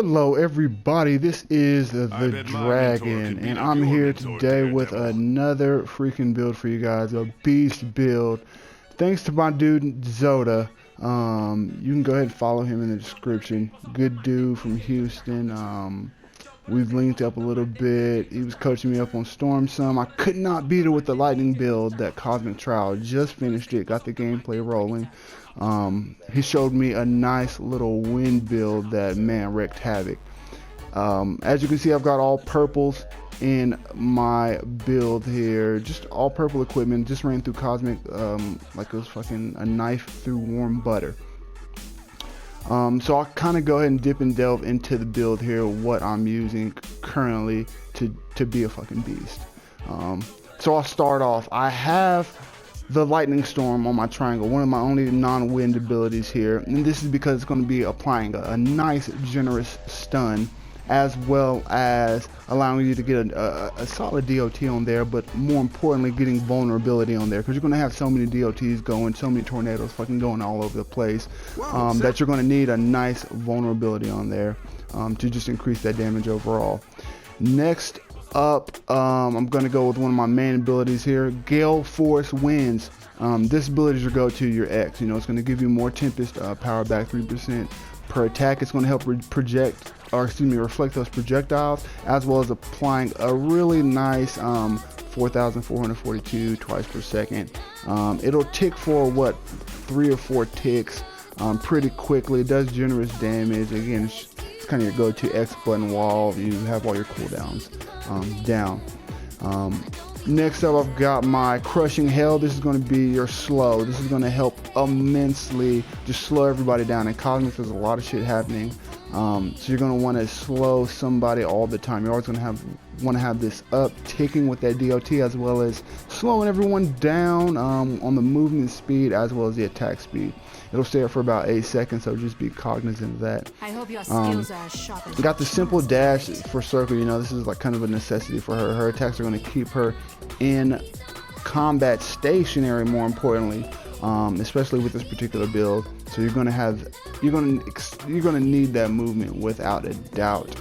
Hello everybody, this is the Dragon, and I'm here today with another freaking build for you guys, a beast build. Thanks to my dude Zoda. You can go ahead and follow him in the description. Good dude from Houston. We've linked up a little bit. He was coaching me up on Storm some. I could not beat it with the lightning build, that Cosmic Trial. Just finished it, got the gameplay rolling. He showed me a nice little wind build that, man, wreaked havoc. As you can see, I've got all purples in my build here. Just all purple equipment. Just ran through Cosmic like it was fucking a knife through warm butter. So I'll kind of go ahead and dip and delve into the build here, what I'm using currently to be a fucking beast. So I'll start off. I have the lightning storm on my triangle, one of my only non-wind abilities here, and this is because it's going to be applying a nice generous stun, as well as allowing you to get a solid DOT on there, but more importantly getting vulnerability on there, because you're going to have so many DOTs going, so many tornadoes fucking going all over the place, that you're going to need a nice vulnerability on there to just increase that damage overall. Next up, I'm going to go with one of my main abilities here, Gale Force Winds. This ability is your go-to, your X. You know, it's going to give you more Tempest power back, 3% per attack. It's going to help reflect those projectiles, as well as applying a really nice 4,442 twice per second. It'll tick for what, 3 or 4 ticks pretty quickly. It does generous damage. Again, it's kind of your go-to X button while you have all your cooldowns down. Next up, I've got my Crushing Hell. This is going to be your slow. This is going to help immensely, just slow everybody down. In Cosmic, there's a lot of shit happening, so you're going to want to slow somebody all the time. You're always going to want to have this up ticking with that DOT, as well as slowing everyone down on the movement speed as well as the attack speed. It'll stay up for about 8 seconds, so just be cognizant of that. I hope your skills are sharp. Got the simple dash for Circle. You know, this is like kind of a necessity for her. Her attacks are going to keep her in combat stationary, more importantly, especially with this particular build. So you're going to need that movement without a doubt.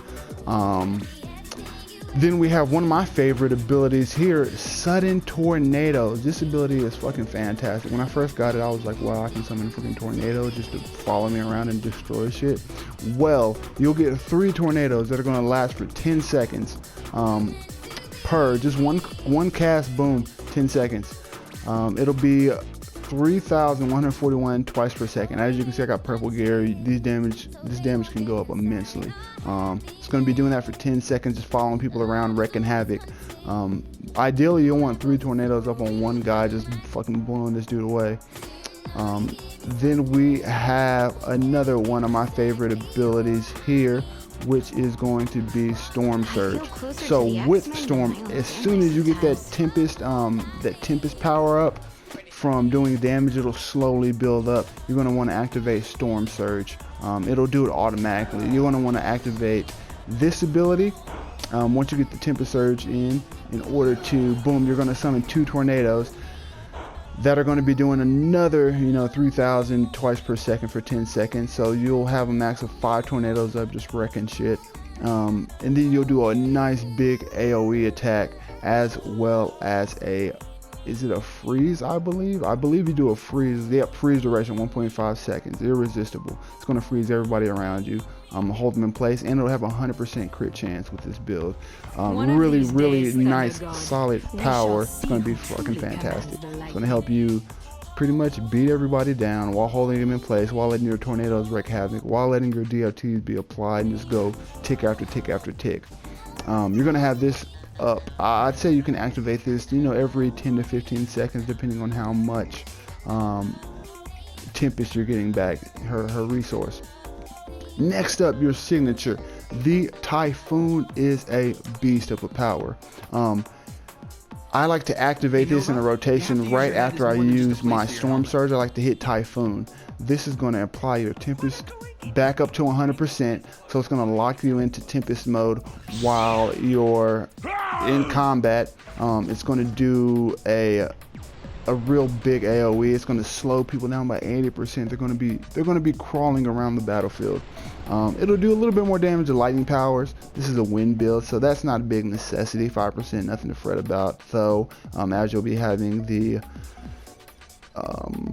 Then we have one of my favorite abilities here, Sudden Tornadoes. This ability is fucking fantastic. When I first got it, I was like, wow, I can summon a freaking tornado just to follow me around and destroy shit. Well, you'll get 3 tornadoes that are going to last for 10 seconds per, just one cast, boom, 10 seconds. It'll be 3,141 twice per second. As you can see, I got purple gear. This damage can go up immensely. It's going to be doing that for 10 seconds, just following people around, wrecking havoc. Ideally, you'll want 3 tornadoes up on one guy, just fucking blowing this dude away. Then we have another one of my favorite abilities here, which is going to be Storm Surge. So with Storm, as soon as you get that Tempest power up from doing damage, it'll slowly build up. You're going to want to activate Storm Surge. It'll do it automatically. You're going to want to activate this ability once you get the Tempest Surge in order to, boom, you're going to summon 2 tornadoes that are going to be doing another, 3,000 twice per second for 10 seconds. So you'll have a max of 5 tornadoes up, just wrecking shit. And then you'll do a nice big AoE attack, as well as is it a freeze? I believe you do a freeze. Yep, freeze duration 1.5 seconds, irresistible. It's going to freeze everybody around you, hold them in place, and it'll have 100% crit chance with this build. Really nice, solid power. It's going to be fucking fantastic. It's going to help you pretty much beat everybody down while holding them in place, while letting your tornadoes wreak havoc, while letting your DOTs be applied and just go tick after tick after tick. You're going to have this up. I'd say you can activate this, every 10 to 15 seconds, depending on how much Tempest you're getting back, her resource. Next up, your signature. The Typhoon is a beast of a power. I like to activate this in a rotation right after I use my Storm Surge. I like to hit Typhoon. This is going to apply your Tempest back up to 100%, so it's going to lock you into Tempest mode while you're in combat. It's going to do a a real big AoE. It's going to slow people down by 80%. They're going to be crawling around the battlefield. It'll do a little bit more damage to lightning powers. This is a wind build, so that's not a big necessity. 5%, nothing to fret about. So as you'll be having the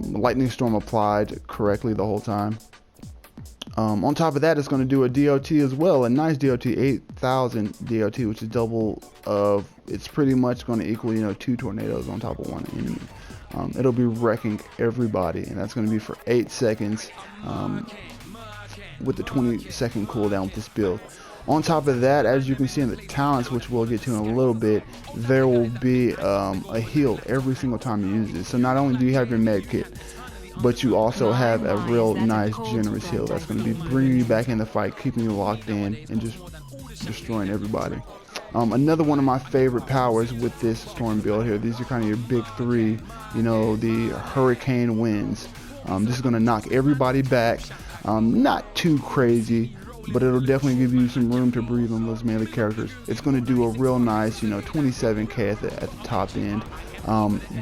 lightning storm applied correctly the whole time. On top of that, it's going to do a DOT as well, a nice DOT, 8,000 DOT, which is double of, it's pretty much going to equal, 2 tornadoes on top of one enemy. It'll be wrecking everybody, and that's going to be for 8 seconds with the 20-second cooldown with this build. On top of that, as you can see in the talents, which we'll get to in a little bit, there will be a heal every single time you use this. So not only do you have your med kit, but you also have a real nice generous heal that's going to be bringing you back in the fight, keeping you locked in, and just destroying everybody. Another one of my favorite powers with this storm build here, these are kind of your big three, the hurricane winds. This is going to knock everybody back, not too crazy, but it'll definitely give you some room to breathe on those melee characters. It's going to do a real nice, 27k at the top end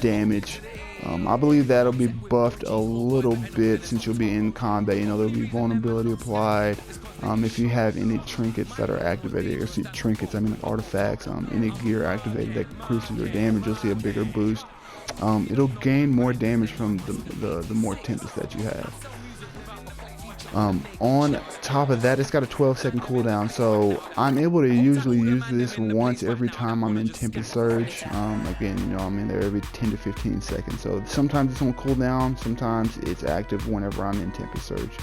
damage. I believe that'll be buffed a little bit since you'll be in combat. There'll be vulnerability applied. If you have any trinkets that are activated, or see trinkets, I mean like artifacts, any gear activated that increases your damage, you'll see a bigger boost. It'll gain more damage from the more Tempest that you have. On top of that, it's got a 12-second cooldown, so I'm able to usually use this once every time I'm in Tempest Surge. Again, I'm in there every 10 to 15 seconds, so sometimes it's on cooldown, sometimes it's active whenever I'm in Tempest Surge.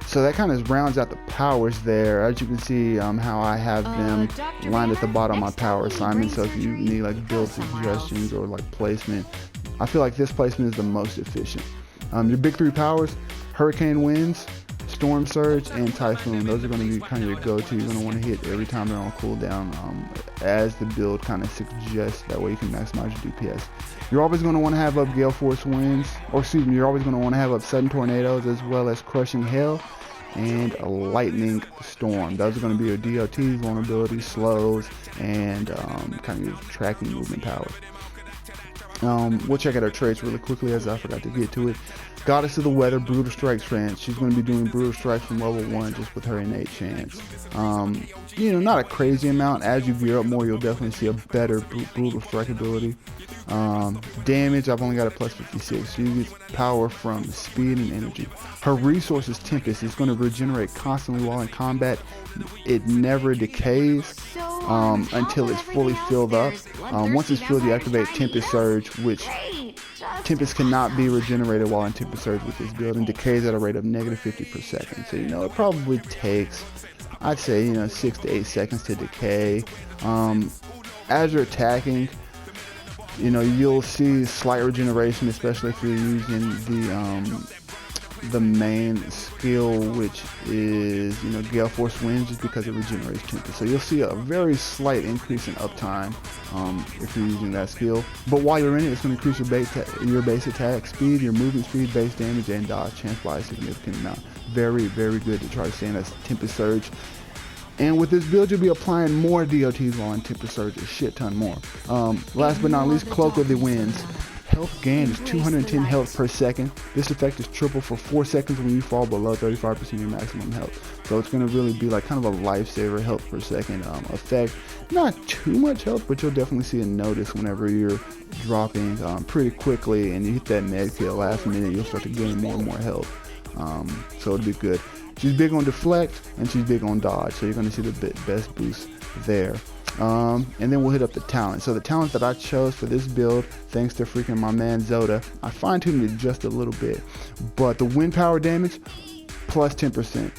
So that kind of rounds out the powers there. As you can see, how I have them lined at the bottom of my power assignment. So if you need like build suggestions or like placement, I feel like this placement is the most efficient. Your big three powers: Hurricane Winds, Storm Surge, and Typhoon. Those are going to be kind of your go-to. You're going to want to hit every time they're on cooldown, as the build kind of suggests. That way you can maximize your DPS. You're always going to want to have up Gale Force Winds, you're always going to want to have up Sudden Tornadoes, as well as Crushing Hail and a Lightning Storm. Those are going to be your DOTs, vulnerability, slows, and kind of your tracking movement powers. We'll check out her traits really quickly, as I forgot to get to it. Goddess of the Weather, Brutal Strike Chance. She's going to be doing Brutal Strike from level 1 just with her innate chance. Not a crazy amount. As you gear up more, you'll definitely see a better Brutal Strike ability. Damage, I've only got a plus 56. So you get power from speed and energy. Her resource is Tempest. It's going to regenerate constantly while in combat. It never decays until it's fully filled up. Once it's filled, you activate Tempest Surge, which Tempest cannot be regenerated while in Tempest Surge with this build, and decays at a rate of -50 per second. So it probably takes, I'd say 6 to 8 seconds to decay. As you're attacking, you'll see slight regeneration, especially if you're using the main skill, which is Gale Force Winds, just because it regenerates Tempest. So you'll see a very slight increase in uptime if you're using that skill. But while you're in it, it's going to increase your base attack speed, your movement speed, base damage, and dodge chance by a significant amount. Very, very good to try to stay in that Tempest Surge. And with this build, you'll be applying more DOTs while in Tempest Surge, a shit ton more. Last but not least, Cloak of the Winds. Health gain is 210 health per second. This effect is triple for 4 seconds when you fall below 35% of your maximum health. So it's going to really be like kind of a lifesaver health per second effect. Not too much health, but you'll definitely see a notice whenever you're dropping pretty quickly and you hit that med kit last minute. You'll start to gain more and more health. So it'll be good. She's big on deflect and she's big on dodge, so you're going to see the best boost there. And then we'll hit up the talent. So the talent that I chose for this build, thanks to freaking my man Zoda, I fine-tuned it just a little bit. But the wind power damage, plus 10%.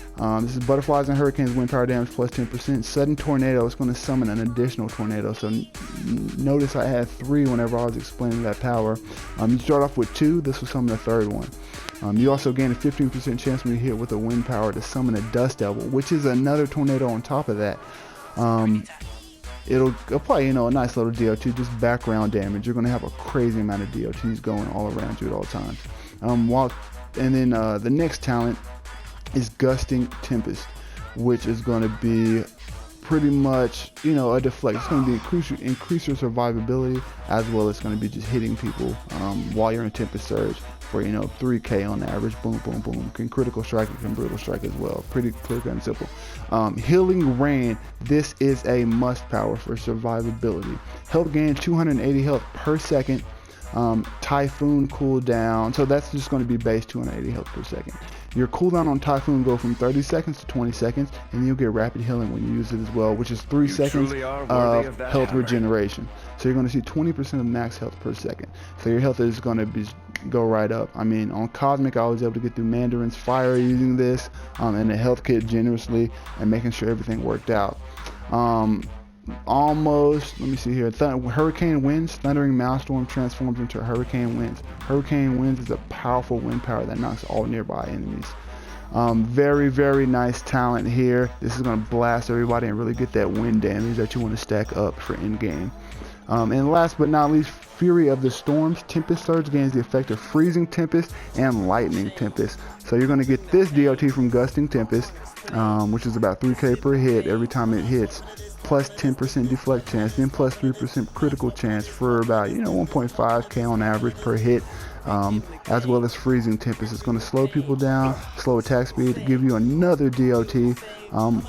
This is Butterflies and Hurricanes wind power damage plus 10%. Sudden Tornado is going to summon an additional tornado. So notice I had 3 whenever I was explaining that power. You start off with 2. This will summon the 3rd one. You also gain a 15% chance when you hit with a wind power to summon a Dust Devil, which is another tornado on top of that. It'll apply, a nice little DOT, just background damage. You're going to have a crazy amount of DOTs going all around you at all times. The next talent is Gusting Tempest, which is going to be pretty much, you know, a deflect. It's going to be increase your survivability, as well as going to be just hitting people while you're in Tempest Surge for, you know, 3k on average. Boom, boom, boom. Can critical strike, and can brutal strike as well. Pretty quick and simple. Healing Rain. This is a must power for survivability. Health gain 280 health per second. Typhoon cooldown, so that's just going to be base 280 health per second. Your cooldown on Typhoon go from 30 seconds to 20 seconds, and then you'll get rapid healing when you use it as well, which is 3 seconds of health regeneration. So you're going to see 20% of max health per second. So your health is going to go right up. I mean, on Cosmic, I was able to get through Mandarin's Fire using this, and the health kit generously, and making sure everything worked out. Almost, let me see here, Hurricane Winds. Thundering Maelstrom transforms into Hurricane Winds. Hurricane Winds is a powerful wind power that knocks all nearby enemies. Very, very nice talent here. This is going to blast everybody and really get that wind damage that you want to stack up for end game. And last but not least, Fury of the Storms. Tempest Surge gains the effect of Freezing Tempest and Lightning Tempest. So you're going to get this DLT from Gusting Tempest, which is about 3k per hit every time it hits, plus 10% deflect chance, then plus 3% critical chance for about, you know, 1.5k on average per hit, as well as Freezing Tempest. It's going to slow people down, slow attack speed, give you another DOT,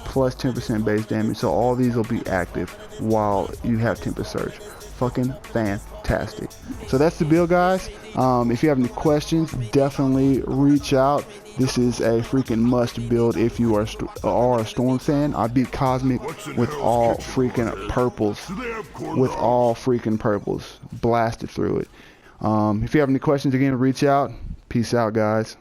plus 10% base damage. So all these will be active while you have Tempest Surge. Fucking fantastic. So that's the build, guys. If you have any questions, definitely reach out. This is a freaking must build if you are a Storm fan. I beat Cosmic with all freaking purples. With all freaking purples. Blasted through it. If you have any questions, again, reach out. Peace out, guys.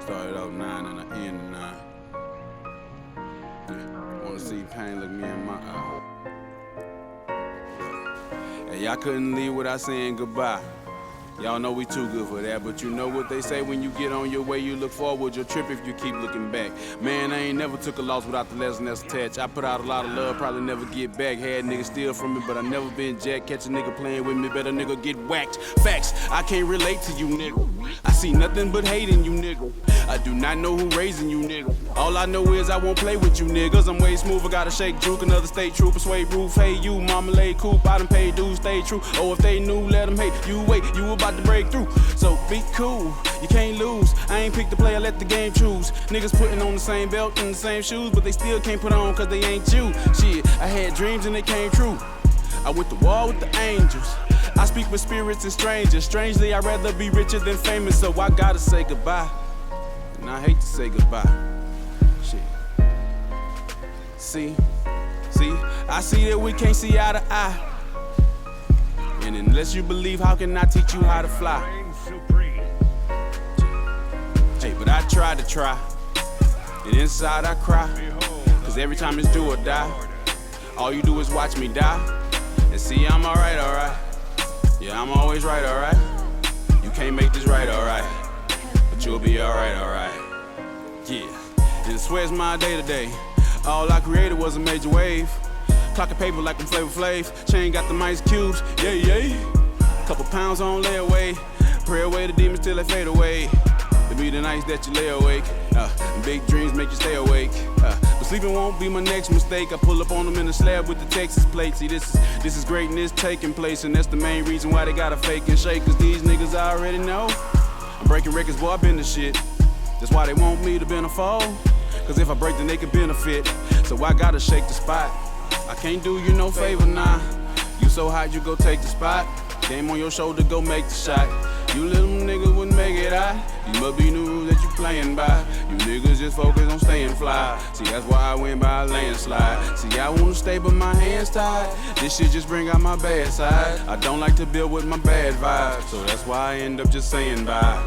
Started out 9 and I end 9. Wanna see pain look me in my eye. Hey, y'all couldn't leave without saying goodbye. Y'all know we too good for that, but you know what they say, when you get on your way, you look forward, you'll trip if you keep looking back. Man, I ain't never took a loss without the lesson that's attached. I put out a lot of love, probably never get back. Had niggas steal from me, but I never been jacked. Catch a nigga playing with me, better nigga get whacked. Facts, I can't relate to you, nigga. I see nothing but hate in you, nigga. I do not know who raising you, nigga. All I know is I won't play with you, niggas. I'm way smoother, gotta shake juke, another state trooper, sway roof. Hey, you, marmalade coupe, I done paid dues, stay true. Oh, if they knew, let them hate. You wait, you about to break through. So be cool, you can't lose. I ain't picked the player, let the game choose. Niggas putting on the same belt and the same shoes, but they still can't put on cause they ain't you. Shit, I had dreams and they came true. I went to war with the angels. I speak with spirits and strangers. Strangely, I'd rather be richer than famous, so I gotta say goodbye. And I hate to say goodbye. Shit. See, I see that we can't see eye to eye. And unless you believe, how can I teach you how to fly? Hey, but I tried to try, and inside I cry. Cause every time it's do or die, all you do is watch me die. And see, I'm alright, alright. Yeah, I'm always right, alright. You can't make this right, alright. But you'll be alright, alright. Yeah, and I swear it's my day to day. All I created was a major wave. Clock of paper like I'm Flavor Flav. Chain got the mice cubes, yeah, yeah. Couple pounds on layaway. Pray away the demons till they fade away. It be the nights that you lay awake. Big dreams make you stay awake. But sleeping won't be my next mistake. I pull up on them in the slab with the Texas plate. See, this is greatness taking place, and that's the main reason why they gotta fake and shake. Cause these niggas I already know. I'm breaking records, boy, I been the shit. That's why they want me to bend a fall. Cause if I break, then they can benefit. So I gotta shake the spot. I can't do you no favor, nah. You so hot, you go take the spot. Game on your shoulder, go make the shot. You little niggas wouldn't make it out. These must be new rules that you playing by. You niggas just focus on staying fly. See, that's why I win by a landslide. See, I wanna stay but my hands tied. This shit just bring out my bad side. I don't like to build with my bad vibes, so that's why I end up just saying bye.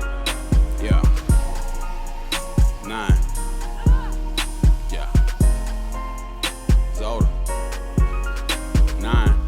Yeah. 9. Yeah. Zoda. 9.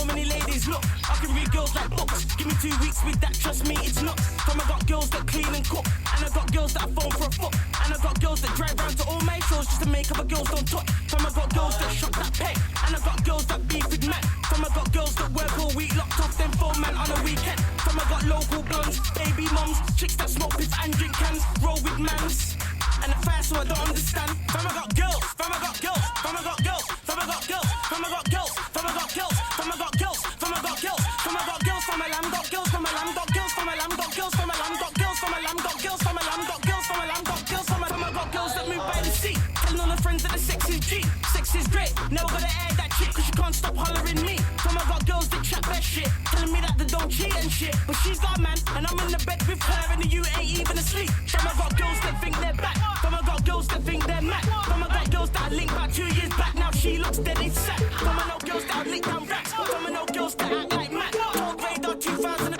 so many ladies, look, I can read girls like books. Give me 2 weeks with that, trust me, it's not. From I got girls that clean and cook, and I got girls that phone for a foot, and I got girls that drive round to all my shows just to make other girls don't touch. From I got girls that shop that pay, and I got girls that beef with man. From I got girls that work all week, locked off them phone man on a weekend. From I got local blondes, baby mums, chicks that smoke pits and drink cans, roll with mans. And the fast so I don't understand. From I got girls, from I got girls, from I got girls, from I got girls, from I got girls, from I got girls, from I got girls, from I got girls, from I got girls, from a lamb got girls, from a lamb got girls, from a lamb got girls, from a lamb got girls, from a lamb got girls, from a lamb got girls, from a lamb got girls, from I got girls that move by the sea. Telling all the friends that the sex is G. Sex is great, never gotta air that chick cause she can't stop hollering me. From I got girls that chat that shit, telling me that they don't cheat and shit. But she's got a man and I'm in the bed with her and you ain't even asleep. From I got girls that think they're back. From I got girls that think they're mad. From I got girls that I linked back 2 years back. Now she looks dead, it's sad. From I know girls that I linked down racks. From I know girls that act like mad. Talk radar 2000.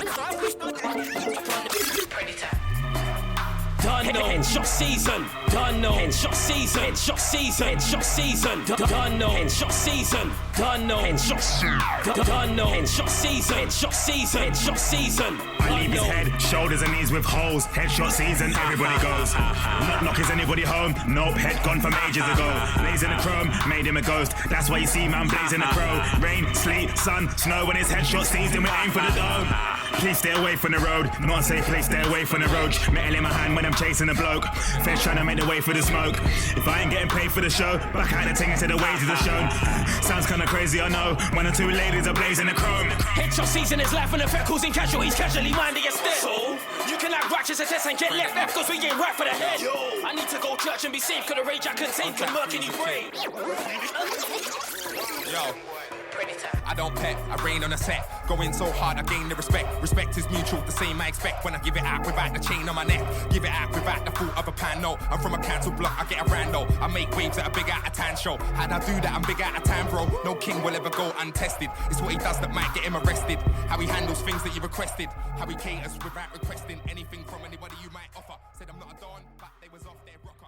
Done no, headshot season. Done no, headshot season. Headshot season. Headshot season. Done no, headshot season. Done no, headshot season. Done no, headshot season. Headshot season. Headshot season. I leave his head, shoulders and knees with holes. Headshot season, everybody goes. Knock, is anybody home? Nope, head gone from ages ago. Blazing the chrome, made him a ghost. That's why you see man blazing the crow. Rain, sleet, sun, snow. When it's headshot season, we aim for the dome. Please stay away from the road. Not a safe place, stay away from the road. Metal in my hand when I'm chasing a bloke. Feds trying to make the way for the smoke. If I ain't getting paid for the show, back out the thing into the wages are shown. Sounds kinda crazy, I know. One or two ladies are blazing the chrome. Headshot season is life and effect, causing casualties, casually minding your step. So, you can act righteous and test and get left left, cause we ain't right for the head. I need to go church and be safe, cause the rage I contain can murk any brain. Yo. I don't pet, I rain on a set. Going so hard, I gain the respect. Respect is mutual, the same I expect when I give it out without the chain on my neck. Give it out without the thought of a pan, no. I'm from a cancelled block, I get a rando. I make waves at a big out of town show. How'd I do that? I'm big out of town, bro. No king will ever go untested. It's what he does that might get him arrested. How he handles things that you requested. How he caters without requesting anything from anybody you might offer. Said I'm not a don, but they was off their rocker.